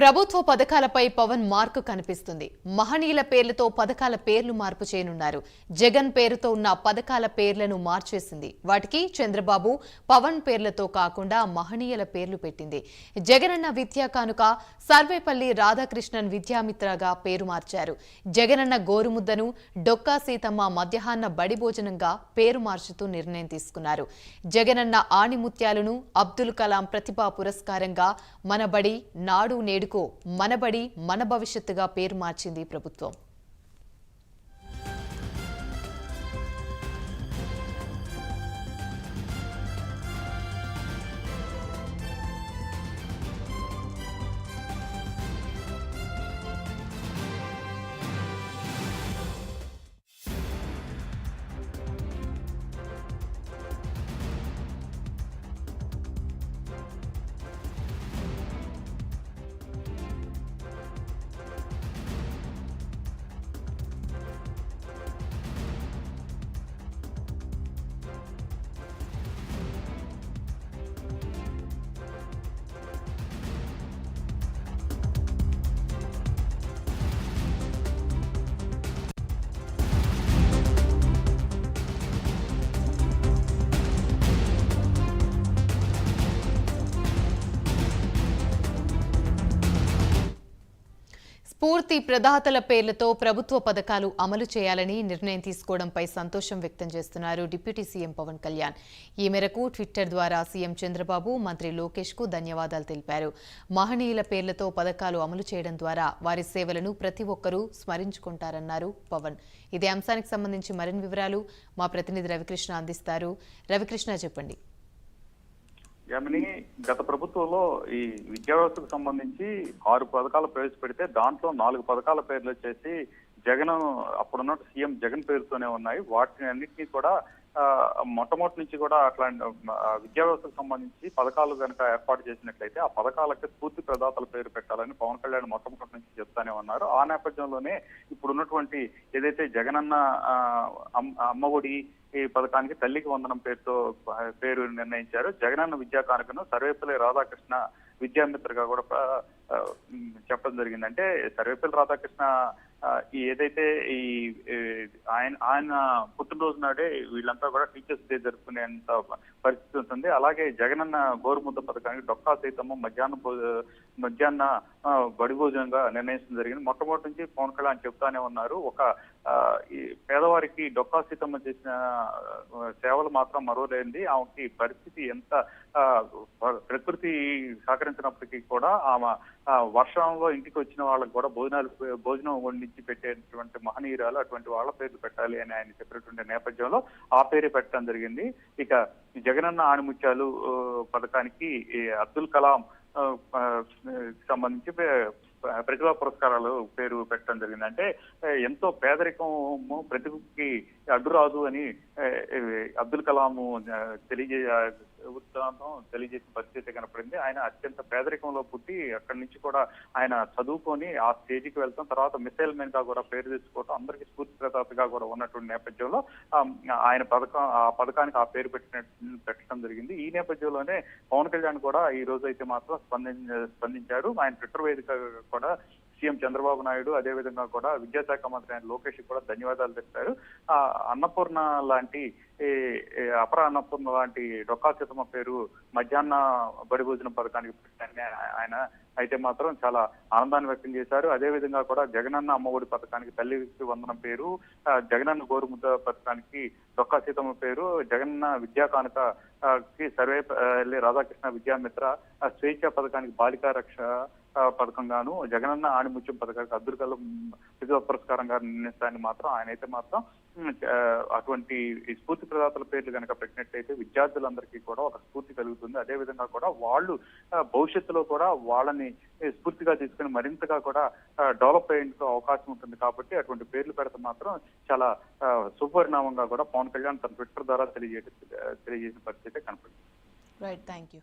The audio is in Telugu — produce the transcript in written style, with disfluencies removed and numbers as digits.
ప్రభుత్వ పథకాలపై పవన్ మార్కు కనిపిస్తుంది. మహనీయుల పేర్లతో పథకాల పేర్లు మార్పు చేయనున్నారు. జగన్ పేరుతో ఉన్న పథకాల పేర్లను మార్చేసింది. వాటికి చంద్రబాబు, పవన్ పేర్లతో కాకుండా మహనీయుల పేర్లు పెట్టింది. జగనన్న విద్యా కానుక సర్వేపల్లి రాధాకృష్ణన్ విద్యామిత్రగా పేరు మార్చారు. జగనన్న గోరుముద్దను డొక్కా సీతమ్మ మధ్యాహ్న బడి భోజనంగా పేరు మార్చుతూ నిర్ణయం తీసుకున్నారు. జగనన్న ఆణిముత్యాలను అబ్దుల్ కలాం ప్రతిభా పురస్కారంగా మనబడి నాడు నేడుకో మనబడి మన భవిష్యత్తుగా పేరు మార్చింది ప్రభుత్వం. పూర్తి ప్రదాతల పేర్లతో ప్రభుత్వ పథకాలు అమలు చేయాలని నిర్ణయం తీసుకోవడంపై సంతోషం వ్యక్తం చేస్తున్నారు డిప్యూటీ సీఎం పవన్ కళ్యాణ్. ఈ మేరకు ట్విట్టర్ ద్వారా సీఎం చంద్రబాబు, మంత్రి లోకేష్ కు ధన్యవాదాలు తెలిపారు. మహనీయుల పేర్లతో పథకాలు అమలు చేయడం ద్వారా వారి సేవలను ప్రతి ఒక్కరూ స్మరించుకుంటారన్నారు పవన్. ఇదే అంశానికి సంబంధించి మరిన్ని వివరాలు మా ప్రతినిధి రవికృష్ణ అందిస్తారు. రవికృష్ణ, చెప్పండి. యామిని, గత ప్రభుత్వంలో ఈ విద్యా వ్యవస్థకు సంబంధించి 6 పథకాలు ప్రవేశపెడితే దాంట్లో 4 పథకాల పేర్లు వచ్చేసి జగన్, అప్పుడున్న సీఎం జగన్ పేరుతోనే ఉన్నాయి. వాటిని అన్నింటినీ కూడా మొట్టమొదటి నుంచి కూడా అట్లాంటి విద్యా వ్యవస్థకు సంబంధించి పథకాలు కనుక ఏర్పాటు చేసినట్లయితే ఆ పథకాలకి పూర్తి ప్రదాతల పేరు పెట్టాలని పవన్ కళ్యాణ్ మొట్టమొదటి నుంచి చెప్తానే ఉన్నారు. ఆ నేపథ్యంలోనే ఇప్పుడున్నటువంటి ఏదైతే జగనన్న అమ్మఒడి ఈ పథకానికి తల్లికి వందనం పేరు నిర్ణయించారు. జగనన్న విద్యా కానుకను సర్వేపల్లి రాధాకృష్ణ విద్యామిత్రగా కూడా చెప్పడం జరిగింది. అంటే సర్వేపల్లి రాధాకృష్ణ ఏదైతే ఈ ఆయన పుట్టినరోజు నాడే వీళ్ళంతా కూడా టీచర్స్ డే జరుపుకునేంత పరిస్థితి ఉంటుంది. అలాగే జగనన్న గోరుముద్ద పథకానికి డొక్కా సీతమ్మ మధ్యాహ్న బడి భోజనంగా నిర్ణయించడం జరిగింది. మొట్టమొదటి నుంచి పవన్ కళ్యాణ్ చెప్తానే ఉన్నారు, ఒక ఈ పేదవారికి డొక్కా సీతమ్మ చేసిన సేవలు మాత్రం మరోలేంది. ఆమెకి పరిస్థితి ఎంత ప్రకృతి సహకరించినప్పటికీ కూడా ఆమె వర్షంలో ఇంటికి వచ్చిన వాళ్ళకి కూడా భోజనం వండించి పెట్టేటువంటి మహనీయురాలు, అటువంటి వాళ్ళ పేర్లు పెట్టాలి అని ఆయన చెప్పినటువంటి నేపథ్యంలో ఆ పేరు పెట్టడం జరిగింది. ఇక జగనన్న ఆణిముత్యాలు పథకానికి అబ్దుల్ కలాం సంబంధించి ప్రతిభా పురస్కారాలు పేరు పెట్టడం జరిగింది. అంటే ఎంతో పేదరికము ప్రతిభకి అడ్డురాదు అని అబ్దుల్ కలాము తెలియజేసిన పరిస్థితి కనపడింది. ఆయన అత్యంత పేదరికంలో పుట్టి అక్కడి నుంచి కూడా ఆయన చదువుకొని ఆ స్టేజ్కి వెళ్తాం, తర్వాత మిసైల్ మెన్ గా కూడా పేరు తెచ్చుకోవటం, అందరికీ స్ఫూర్తిదాతగా కూడా ఉన్నటువంటి నేపథ్యంలో ఆయన ఆ పథకానికి ఆ పేరు పెట్టడం జరిగింది. ఈ నేపథ్యంలోనే పవన్ కళ్యాణ్ కూడా ఈ రోజు అయితే మాత్రం స్పందించారు. ఆయన ట్విట్టర్ వేదిక కూడా సీఎం చంద్రబాబు నాయుడు, అదేవిధంగా కూడా విద్యాశాఖ మంత్రి ఆయన లోకేష్ కూడా ధన్యవాదాలు తెలిపారు. అన్నపూర్ణ లాంటి అపర అన్నపూర్ణ లాంటి డొక్కా సీతమ్మ పేరు మధ్యాహ్న బడి భోజనం పథకానికి పెట్టారని ఆయన అయితే మాత్రం చాలా ఆనందాన్ని వ్యక్తం చేశారు. అదేవిధంగా కూడా జగనన్న అమ్మఒడి పథకానికి తల్లికి వందనం పేరు, జగనన్న గోరుముద్ద పథకానికి డొక్కా సీతమ్మ పేరు, జగనన్న విద్యా కానుకకి సర్వేపల్లి రాధాకృష్ణ విద్యామిత్ర, స్వేచ్ఛ పథకానికి బాలికా రక్ష పథకంగాను, జగనన్న ఆణిముత్యం పథకానికి అబ్దుల్ కలాం ప్రతిభా పురస్కారంగా నిర్ణయిస్తారని మాత్రం ఆయన అయితే మాత్రం అటువంటి స్ఫూర్తి ప్రదాతల పేర్లు కనుక పెట్టినట్లయితే విద్యార్థులందరికీ కూడా ఒక స్ఫూర్తి కలుగుతుంది. అదేవిధంగా కూడా వాళ్ళు భవిష్యత్తులో కూడా వాళ్ళని స్ఫూర్తిగా తీసుకుని మరింతగా కూడా డెవలప్ అయ్యేందుకు అవకాశం ఉంటుంది. కాబట్టి అటువంటి పేర్లు పెడితే మాత్రం చాలా సుపరిణామంగా కూడా పవన్ కళ్యాణ్ తన ట్విట్టర్ ద్వారా తెలియజేసిన పరిస్థితి కనపడింది. Right, thank you.